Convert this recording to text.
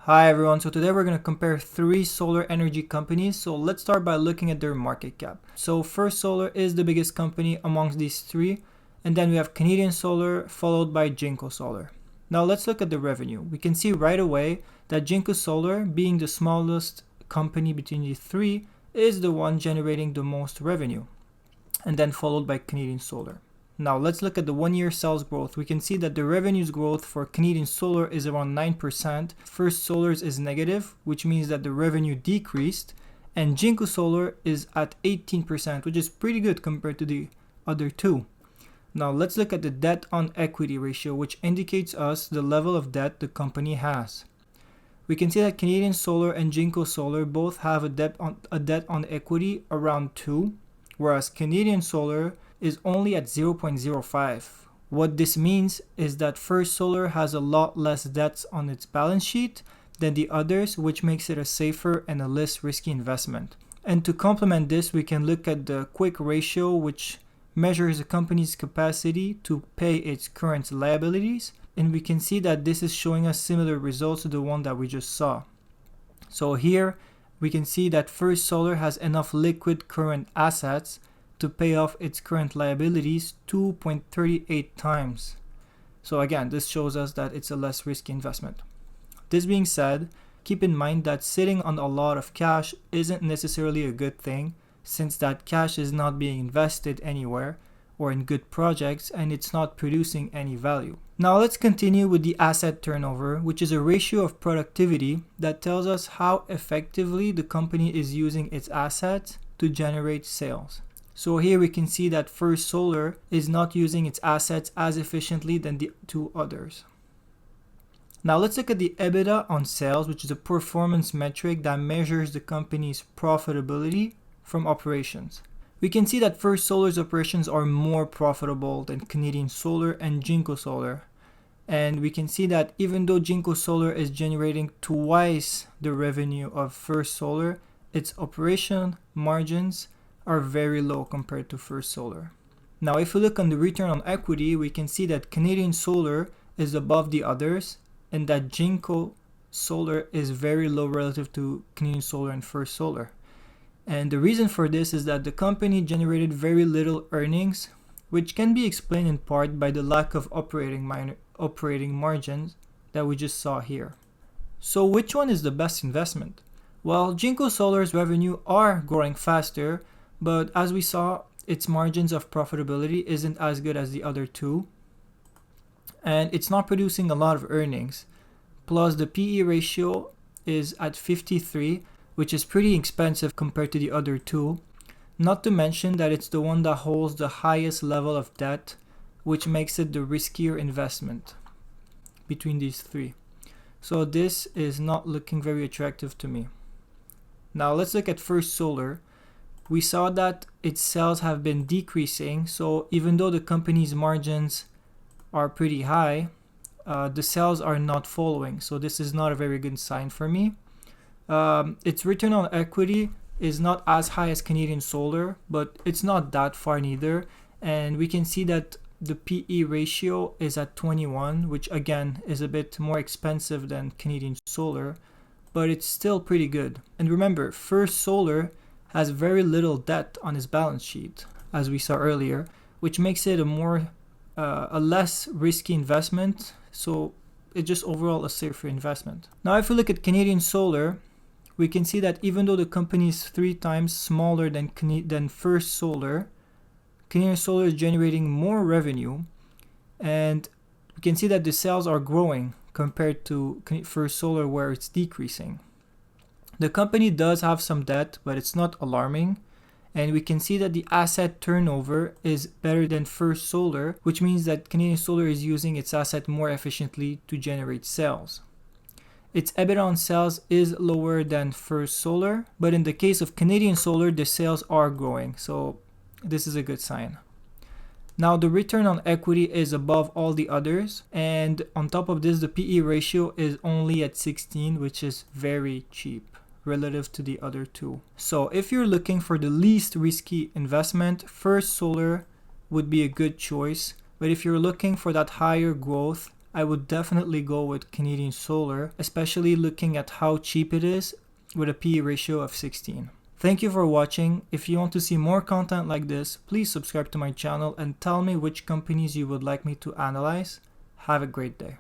Hi everyone, so today we're going to compare three solar energy companies. So let's start by looking at their market cap. So First Solar is the biggest company amongst these three, and then we have Canadian Solar followed by Jinko Solar. Now let's look at the revenue. We can see right away that Jinko Solar, being the smallest company between the three, is the one generating the most revenue, and then followed by Canadian Solar. Now let's look at the 1-year sales growth. We can see that the revenues growth for Canadian Solar is around 9%. First Solar's is negative, which means that the revenue decreased. And Jinko Solar is at 18%, which is pretty good compared to the other two. Now let's look at the debt on equity ratio, which indicates us the level of debt the company has. We can see that Canadian Solar and Jinko Solar both have a debt on equity around 2, whereas Canadian Solar is only at 0.05. What this means is that First Solar has a lot less debts on its balance sheet than the others, which makes it a safer and a less risky investment. And to complement this, we can look at the quick ratio, which measures a company's capacity to pay its current liabilities, and we can see that this is showing us similar results to the one that we just saw. So here we can see that First Solar has enough liquid current assets to pay off its current liabilities 2.38 times. So again, this shows us that it's a less risky investment. This being said, keep in mind that sitting on a lot of cash isn't necessarily a good thing, since that cash is not being invested anywhere or in good projects and it's not producing any value. Now let's continue with the asset turnover, which is a ratio of productivity that tells us how effectively the company is using its assets to generate sales. So here we can see that First Solar is not using its assets as efficiently than the two others. Now let's look at the EBITDA on sales, which is a performance metric that measures the company's profitability from operations. We can see that First Solar's operations are more profitable than Canadian Solar and Jinko Solar. And we can see that even though Jinko Solar is generating twice the revenue of First Solar, its operation margins are very low compared to First Solar. Now if we look on the return on equity, we can see that Canadian Solar is above the others and that Jinko Solar is very low relative to Canadian Solar and First Solar. And the reason for this is that the company generated very little earnings, which can be explained in part by the lack of operating margins that we just saw here. So which one is the best investment? Well, Jinko Solar's revenue are growing faster, but as we saw, its margins of profitability isn't as good as the other two, and it's not producing a lot of earnings. Plus the PE ratio is at 53, which is pretty expensive compared to the other two, not to mention that it's the one that holds the highest level of debt, which makes it the riskier investment between these three. So this is not looking very attractive to me. Now let's look at First Solar. We saw that its sales have been decreasing, so even though the company's margins are pretty high, the sales are not following, so this is not a very good sign for me. Its return on equity is not as high as Canadian Solar, but it's not that far neither, and we can see that the PE ratio is at 21, which again is a bit more expensive than Canadian Solar, but it's still pretty good. And remember, First Solar has very little debt on its balance sheet, as we saw earlier, which makes it a less risky investment, so it's just overall a safer investment. Now if we look at Canadian Solar, we can see that even though the company is 3 times smaller than First Solar, Canadian Solar is generating more revenue, and we can see that the sales are growing compared to First Solar, where it's decreasing. The company does have some debt, but it's not alarming, and we can see that the asset turnover is better than First Solar, which means that Canadian Solar is using its asset more efficiently to generate sales. Its EBITDA on sales is lower than First Solar, but in the case of Canadian Solar, the sales are growing, so this is a good sign. Now the return on equity is above all the others, and on top of this, the PE ratio is only at 16, which is very cheap relative to the other two. So if you're looking for the least risky investment, First Solar would be a good choice, but if you're looking for that higher growth, I would definitely go with Canadian Solar, especially looking at how cheap it is with a PE ratio of 16. Thank you for watching. If you want to see more content like this, please subscribe to my channel and tell me which companies you would like me to analyze. Have a great day.